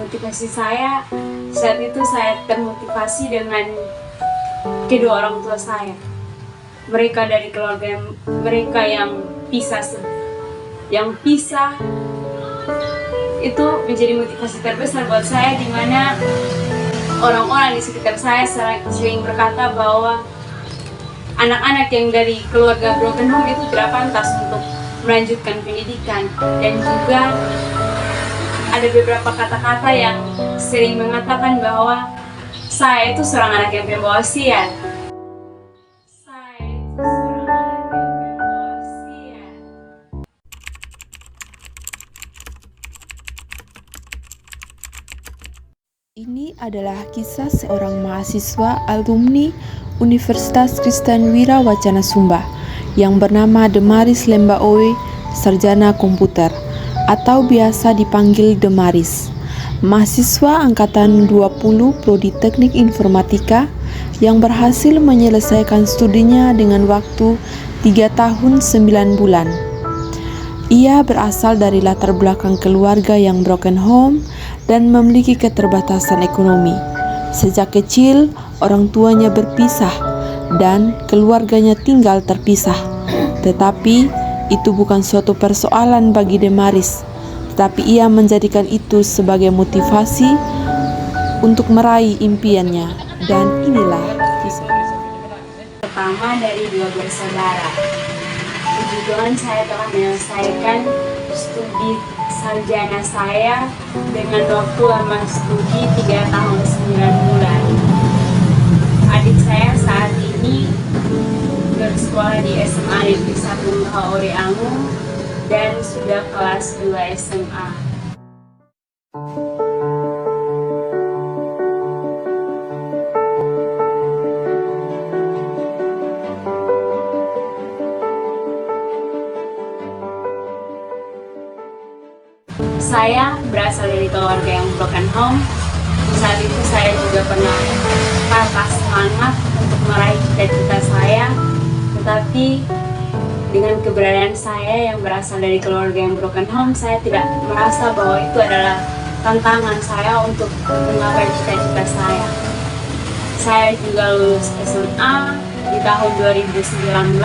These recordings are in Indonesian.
motivasi saya saat itu, saya termotivasi dengan kedua orang tua saya. Mereka dari keluarga mereka yang pisah, itu menjadi motivasi terbesar buat saya, di mana orang-orang di sekitar saya sering berkata bahwa anak-anak yang dari keluarga broken home itu tidak pantas untuk melanjutkan pendidikan. Dan juga ada beberapa kata-kata yang sering mengatakan bahwa saya itu seorang anak yang pembawa sial. Ini adalah kisah seorang mahasiswa alumni Universitas Kristen Wira Wacana Sumba yang bernama Demaris Lembaowe, sarjana komputer, atau biasa dipanggil Demaris. Mahasiswa angkatan 20 Prodi Teknik Informatika yang berhasil menyelesaikan studinya dengan waktu 3 tahun 9 bulan. Ia berasal dari latar belakang keluarga yang broken home dan memiliki keterbatasan ekonomi. Sejak kecil, orang tuanya berpisah dan keluarganya tinggal terpisah. Tetapi itu bukan suatu persoalan bagi Demaris, tetapi ia menjadikan itu sebagai motivasi untuk meraih impiannya. Dan inilah kisah pertama dari dua bersaudara. Puji Tuhan, saya telah menyelesaikan studi sarjana saya dengan waktu lama studi 3 tahun 9 bulan. Adik saya saat ini bersekolah di SMA Negeri 1 Haore Angu dan sudah kelas 2 SMA. Saya berasal dari keluarga yang broken home. Saat itu saya juga pernah patah semangat untuk meraih cita-cita saya. Tetapi dengan keberadaan saya yang berasal dari keluarga yang broken home, saya tidak merasa bahwa itu adalah tantangan saya untuk menggapai cita-cita saya. Saya juga lulus SMA di tahun 2019.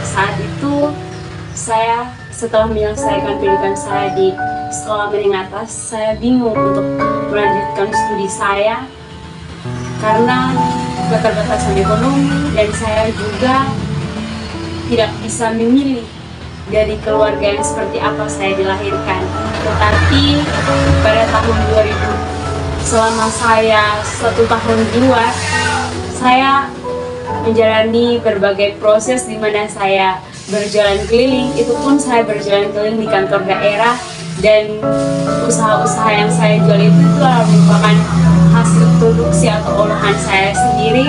Saat itu saya setelah menyelesaikan pendidikan saya di sekolah menengah atas, saya bingung untuk melanjutkan studi saya karena keterbatasan ekonomi, dan saya juga tidak bisa memilih dari keluarga yang seperti apa saya dilahirkan. Tetapi pada tahun 2000, selama saya 1 tahun di luar, saya menjalani berbagai proses di mana saya berjalan keliling. Itu pun saya berjalan keliling di kantor daerah, dan usaha-usaha yang saya jual itu merupakan hasil produksi atau olahan saya sendiri,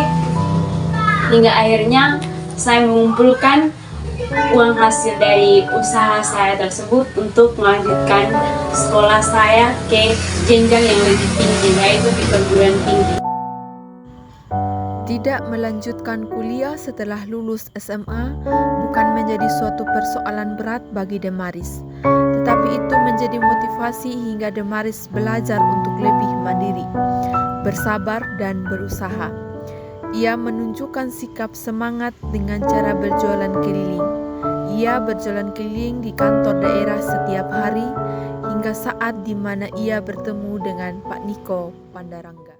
hingga akhirnya saya mengumpulkan uang hasil dari usaha saya tersebut untuk melanjutkan sekolah saya ke jenjang yang lebih tinggi, yaitu di perguruan tinggi. Tidak melanjutkan kuliah setelah lulus SMA bukan menjadi suatu persoalan berat bagi Demaris, tetapi itu menjadi motivasi hingga Demaris belajar untuk lebih mandiri, bersabar dan berusaha. Ia menunjukkan sikap semangat dengan cara berjualan keliling. Ia berjalan keliling di kantor daerah setiap hari hingga saat di mana ia bertemu dengan Pak Niko Pandarangga.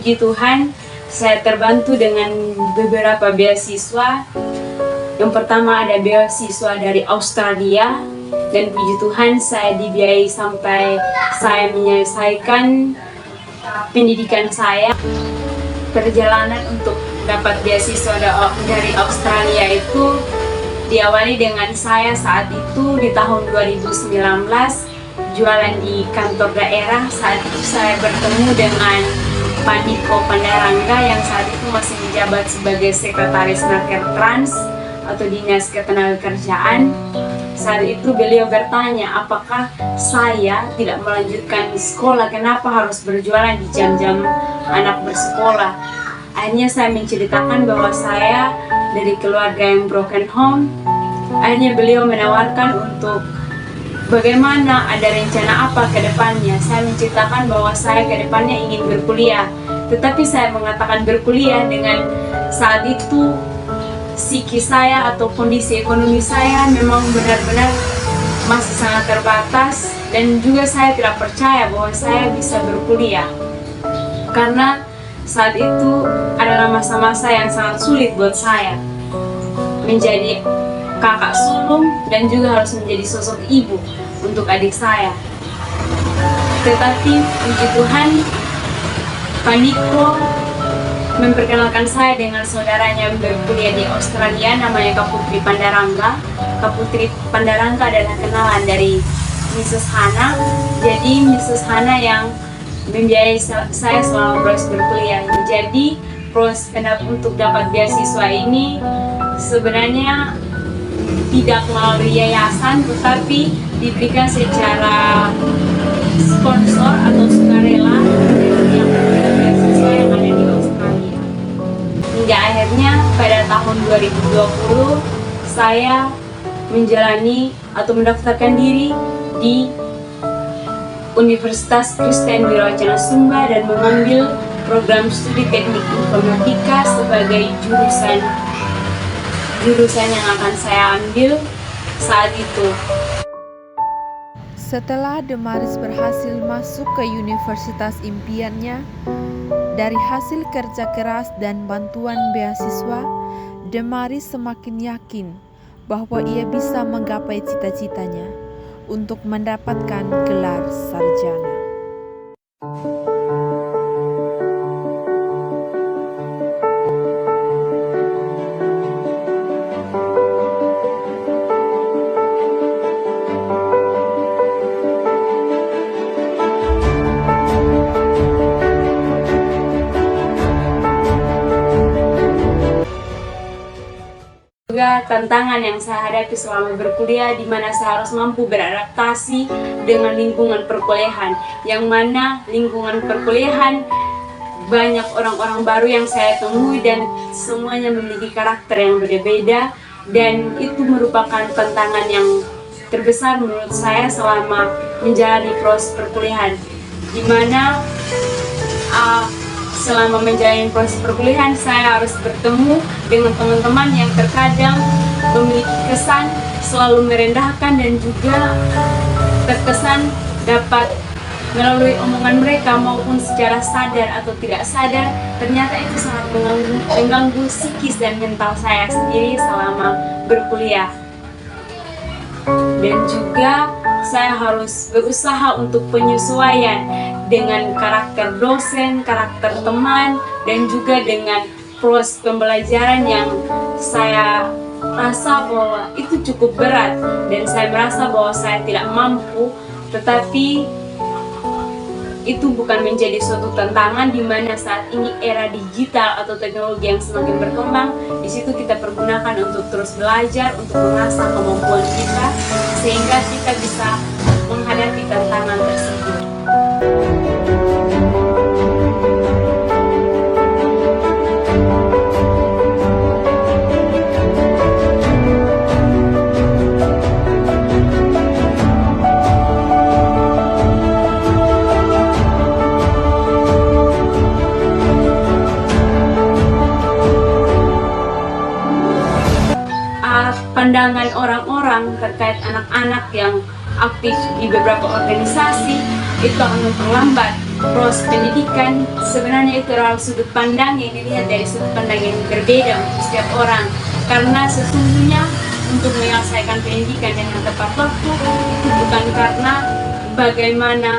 puji Tuhan, saya terbantu dengan beberapa beasiswa. Yang pertama ada beasiswa dari Australia, dan puji Tuhan saya dibiayai sampai saya menyelesaikan pendidikan saya. Perjalanan untuk dapat beasiswa dari Australia itu diawali dengan saya saat itu di tahun 2019 jualan di kantor daerah. Saat itu saya bertemu dengan Pak Niko Pandarangga yang saat itu masih menjabat sebagai Sekretaris Naker Trans atau Dinas Ketenagakerjaan. Saat itu beliau bertanya apakah saya tidak melanjutkan sekolah, kenapa harus berjualan di jam-jam anak bersekolah. Akhirnya saya menceritakan bahwa saya dari keluarga yang broken home. Akhirnya beliau menawarkan untuk bagaimana, ada rencana apa ke depannya. Saya menceritakan bahwa saya ke depannya ingin berkuliah, tetapi saya mengatakan berkuliah dengan saat itu psikis saya atau kondisi ekonomi saya memang benar-benar masih sangat terbatas, dan juga saya tidak percaya bahwa saya bisa berkuliah karena saat itu adalah masa-masa yang sangat sulit buat saya menjadi kakak sulung dan juga harus menjadi sosok ibu untuk adik saya. Tetapi puji Tuhan, Pak Niko memperkenalkan saya dengan saudaranya yang berkuliah di Australia, namanya Kak Putri Pandarangga. Kak Putri Pandarangga adalah kenalan dari Mrs. Hana. Jadi Mrs. Hana yang membiayai saya selama proses berkuliah. Jadi proses untuk dapat beasiswa ini sebenarnya tidak melalui yayasan, tetapi diberikan secara sponsor atau sukarela dari yang beasiswa yang ada di Australia. Hingga akhirnya pada tahun 2020 saya menjalani atau mendaftarkan diri di Universitas Kristen Wirawacana Sumba dan mengambil program studi teknik informatika sebagai jurusan yang akan saya ambil saat itu. Setelah Demaris berhasil masuk ke universitas impiannya, dari hasil kerja keras dan bantuan beasiswa, Demaris semakin yakin bahwa ia bisa menggapai cita-citanya untuk mendapatkan gelar sarjana. Juga tantangan yang saya hadapi selama berkuliah, di mana saya harus mampu beradaptasi dengan lingkungan perkuliahan, yang mana lingkungan perkuliahan banyak orang-orang baru yang saya temui dan semuanya memiliki karakter yang berbeda, dan itu merupakan tantangan yang terbesar menurut saya selama menjalani proses perkuliahan, di mana selama menjalani proses perkuliahan saya harus bertemu dengan teman-teman yang terkadang memiliki kesan selalu merendahkan dan juga terkesan dapat melalui omongan mereka maupun secara sadar atau tidak sadar, ternyata itu sangat mengganggu psikis dan mental saya sendiri selama berkuliah. Dan juga saya harus berusaha untuk penyesuaian dengan karakter dosen, karakter teman, dan juga dengan proses pembelajaran yang saya rasa bahwa itu cukup berat dan saya merasa bahwa saya tidak mampu. Tetapi itu bukan menjadi suatu tantangan, di mana saat ini era digital atau teknologi yang semakin berkembang, di situ kita pergunakan untuk terus belajar, untuk mengasah kemampuan kita sehingga kita bisa menghadapi tantangan tersebut. Pandangan orang-orang terkait anak-anak yang aktif di beberapa organisasi itu akan memperlambat proses pendidikan. Sebenarnya itu adalah sudut pandang yang dilihat dari sudut pandang yang berbeda untuk setiap orang, karena sesungguhnya untuk menyelesaikan pendidikan dengan tepat waktu itu bukan karena bagaimana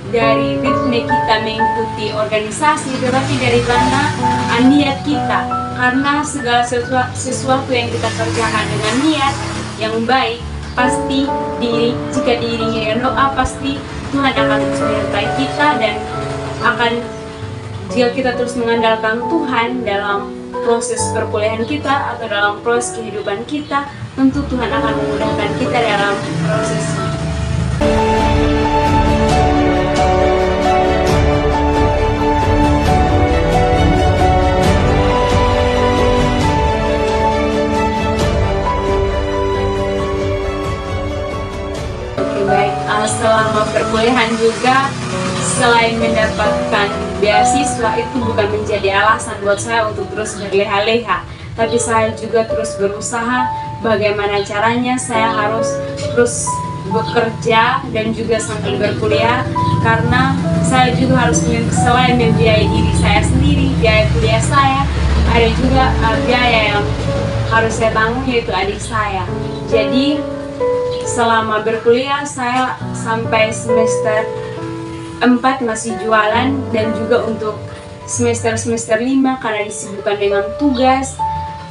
dari ritme kita mengikuti organisasi, tetapi dari mana niat kita. Karena segala sesuatu yang kita kerjakan dengan niat yang baik, pasti jika diiringi dengan doa, pasti Tuhan akan terus menyertai kita, dan jika kita terus mengandalkan Tuhan dalam proses perkuliahan kita atau dalam proses kehidupan kita, tentu Tuhan akan memudahkan kita dalam proses. Selama perkuliahan juga, selain mendapatkan beasiswa, itu bukan menjadi alasan buat saya untuk terus berleha-leha, tapi saya juga terus berusaha bagaimana caranya saya harus terus bekerja dan juga sambil berkuliah, karena saya juga harus selain membiayai diri saya sendiri, biaya kuliah saya, ada juga biaya yang harus saya tanggung, yaitu adik saya. Jadi selama berkuliah saya sampai semester 4 masih jualan, dan juga untuk semester 5 karena disibukkan dengan tugas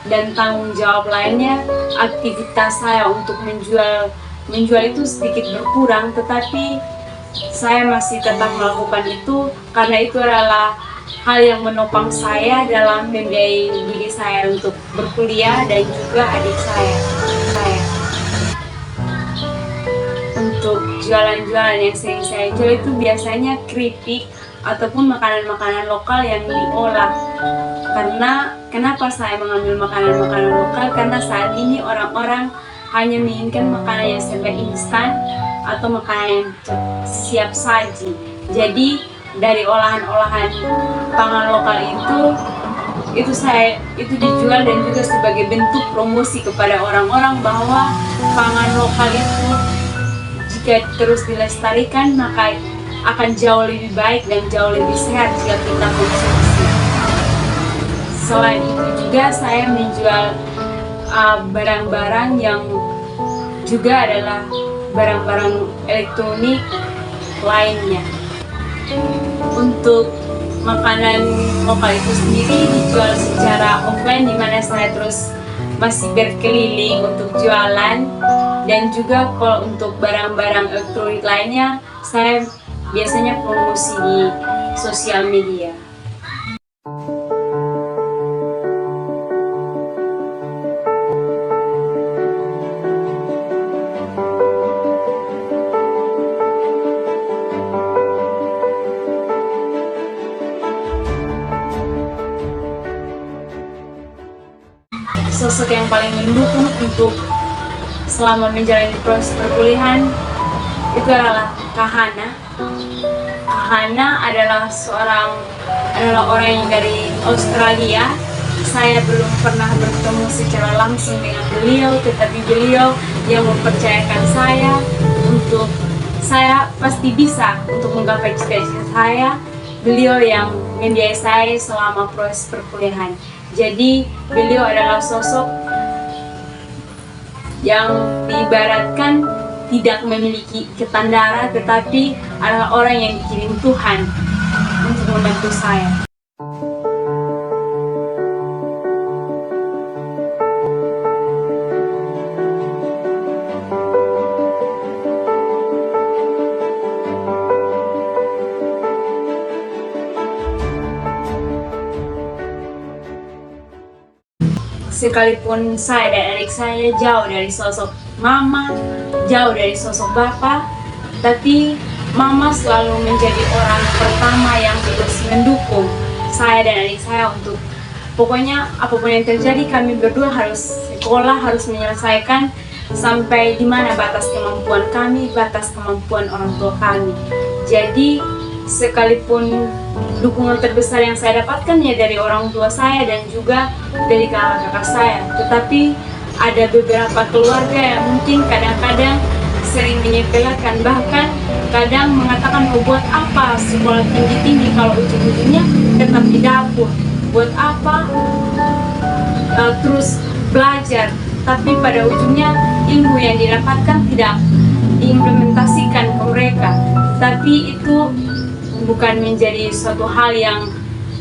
dan tanggung jawab lainnya, aktivitas saya untuk menjual itu sedikit berkurang, tetapi saya masih tetap melakukan itu karena itu adalah hal yang menopang saya dalam membiayai diri saya untuk berkuliah dan juga adik saya. Untuk jualan-jualan yang sering saya jual itu biasanya keripik ataupun makanan-makanan lokal yang diolah. Karena kenapa saya mengambil makanan-makanan lokal? Karena saat ini orang-orang hanya menginginkan makanan yang serba instan atau makanan yang siap saji. Jadi dari olahan-olahan pangan lokal itu dijual, dan juga sebagai bentuk promosi kepada orang-orang bahwa pangan lokal itu jika terus dilestarikan maka akan jauh lebih baik dan jauh lebih sehat jika kita konsumsi. Selain itu juga saya menjual barang-barang yang juga adalah barang-barang elektronik lainnya. Untuk makanan lokal itu sendiri dijual secara offline, di mana saya terus masih berkeliling untuk jualan, dan juga kalau untuk barang-barang elektronik lainnya saya biasanya promosi di sosial media. Sosok yang paling mendukung untuk selama menjalani proses perkuliahan itu adalah Kak Hana. Kak Hana adalah orang yang dari Australia. Saya belum pernah bertemu secara langsung dengan beliau, tetapi beliau yang mempercayakan saya untuk saya pasti bisa untuk menggapai cita-cita saya. Beliau yang membiayai saya selama proses perkuliahan. Jadi beliau adalah sosok yang diibaratkan tidak memiliki ketandara, tetapi adalah orang yang dikirim Tuhan untuk membantu saya. Sekalipun saya dan adik saya jauh dari sosok mama, jauh dari sosok bapak, tapi mama selalu menjadi orang pertama yang terus mendukung saya dan adik saya untuk pokoknya apapun yang terjadi kami berdua harus sekolah, harus menyelesaikan sampai di mana batas kemampuan kami, batas kemampuan orang tua kami. Jadi sekalipun dukungan terbesar yang saya dapatkan ya dari orang tua saya dan juga dari kakak-kakak saya, tetapi ada beberapa keluarga yang mungkin kadang-kadang sering menyepelekan, bahkan kadang mengatakan mau buat apa sekolah tinggi-tinggi kalau ujung-ujungnya tetap di dapur. Buat apa terus belajar, tapi pada ujungnya ilmu yang didapatkan tidak diimplementasikan ke mereka. Tapi itu bukan menjadi suatu hal yang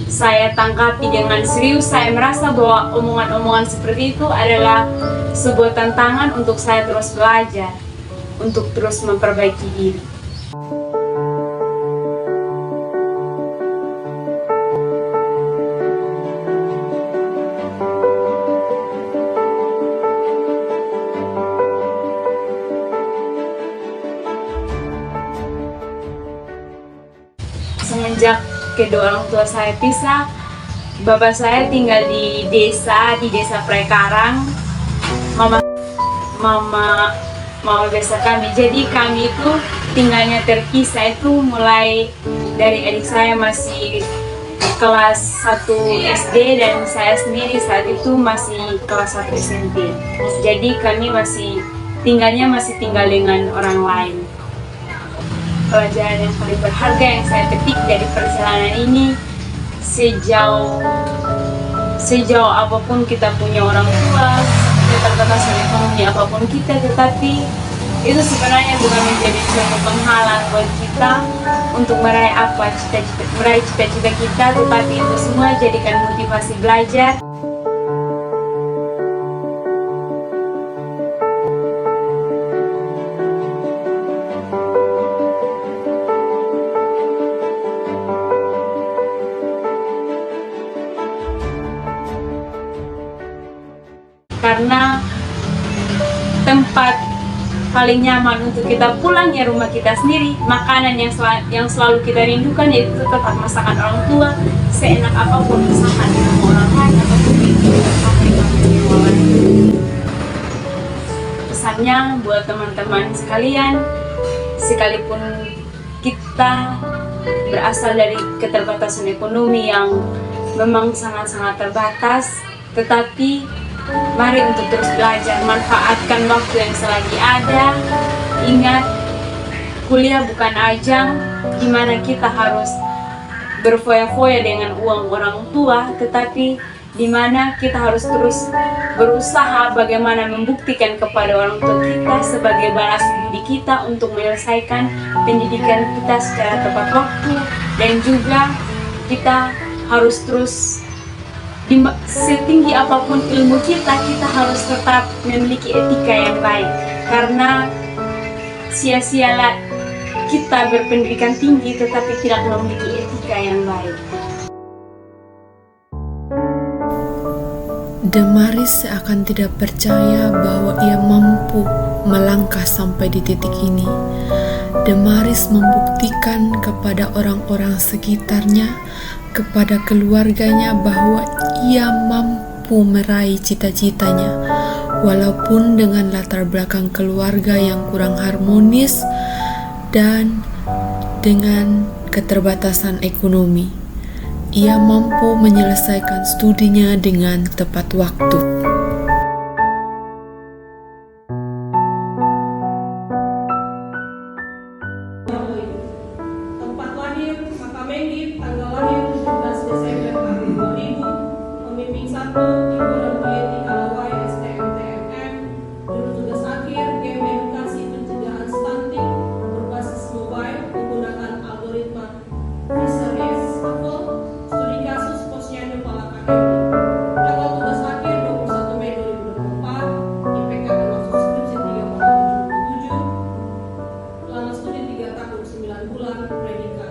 saya tanggapi dengan serius. Saya merasa bahwa omongan-omongan seperti itu adalah sebuah tantangan untuk saya terus belajar, untuk terus memperbaiki diri. Semenjak kedua orang tua saya pisah, bapak saya tinggal di desa Prekarang, mama besar kami. Jadi kami itu tinggalnya terpisah itu mulai dari adik saya masih kelas 1 SD dan saya sendiri saat itu masih kelas 1 SMP. Jadi kami masih tinggal dengan orang lain. Pelajaran yang paling berharga yang saya petik dari perjalanan ini, sejauh apapun kita punya orang tua, keterbatasan ekonomi apapun kita, tetapi itu sebenarnya bukan menjadi suatu penghalang buat kita untuk meraih cita-cita kita, tetapi itu semua jadikan motivasi belajar. Karena tempat paling nyaman untuk kita pulang ya rumah kita sendiri. Makanan yang selalu kita rindukan yaitu tetap masakan orang tua, seenak apapun masakan di rumah orang lain ataupun di rumah. Pesannya buat teman-teman sekalian, sekalipun kita berasal dari keterbatasan ekonomi yang memang sangat-sangat terbatas, tetapi mari untuk terus belajar, manfaatkan waktu yang selagi ada. Ingat, kuliah bukan ajang di mana kita harus berfoya-foya dengan uang orang tua, tetapi di mana kita harus terus berusaha bagaimana membuktikan kepada orang tua kita sebagai balas budi kita untuk menyelesaikan pendidikan kita secara tepat waktu. Dan juga kita harus terus setinggi apapun ilmu kita harus tetap memiliki etika yang baik, karena sia-sialah kita berpendidikan tinggi tetapi tidak memiliki etika yang baik. Damaris seakan tidak percaya bahwa ia mampu melangkah sampai di titik ini. Damaris membuktikan kepada orang-orang sekitarnya, kepada keluarganya bahwa ia mampu meraih cita-citanya, walaupun dengan latar belakang keluarga yang kurang harmonis dan dengan keterbatasan ekonomi. Ia mampu menyelesaikan studinya dengan tepat waktu. Tempat lahir Makamenggi, tanggal lahir 17 Desember tahun 2000, pembimbing 1 Ibu Rambayeti Kalawai STMTMM, juru tugas akhir game edukasi pencegahan stunting berbasis mobile menggunakan algoritma Fisheries Shuffle, studi kasus posyandu Pala KMI. Tanggal tugas akhir 21 Mei 2024, IPK dan masuk skripsi 3,77, lama studi 3 tahun 9 bulan, predikat